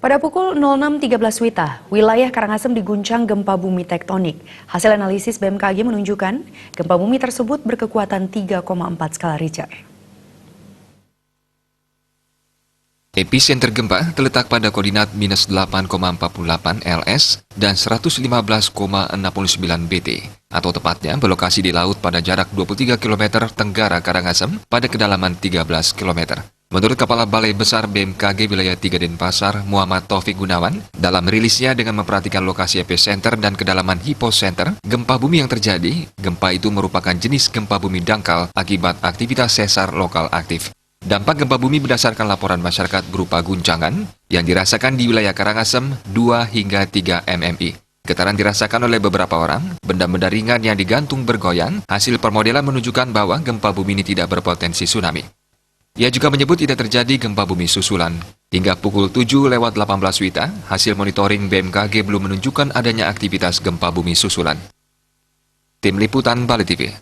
Pada pukul 06.13 WITA, wilayah Karangasem diguncang gempa bumi tektonik. Hasil analisis BMKG menunjukkan gempa bumi tersebut berkekuatan 3,4 skala Richter. Epicenter gempa terletak pada koordinat -8,48 LS dan 115,69 BT, atau tepatnya berlokasi di laut pada jarak 23 km tenggara Karangasem pada kedalaman 13 km. Menurut Kepala Balai Besar BMKG Wilayah 3 Denpasar, Muhammad Taufik Gunawan, dalam rilisnya dengan memperhatikan lokasi epicenter dan kedalaman hypocenter, gempa bumi yang terjadi, gempa itu merupakan jenis gempa bumi dangkal akibat aktivitas sesar lokal aktif. Dampak gempa bumi berdasarkan laporan masyarakat berupa guncangan yang dirasakan di wilayah Karangasem 2 hingga 3 mmi. Getaran dirasakan oleh beberapa orang, benda-benda ringan yang digantung bergoyang, hasil permodelan menunjukkan bahwa gempa bumi ini tidak berpotensi tsunami. Ia juga menyebut tidak terjadi gempa bumi susulan. Hingga pukul 7:18 WITA, hasil monitoring BMKG belum menunjukkan adanya aktivitas gempa bumi susulan. Tim Liputan Bali TV.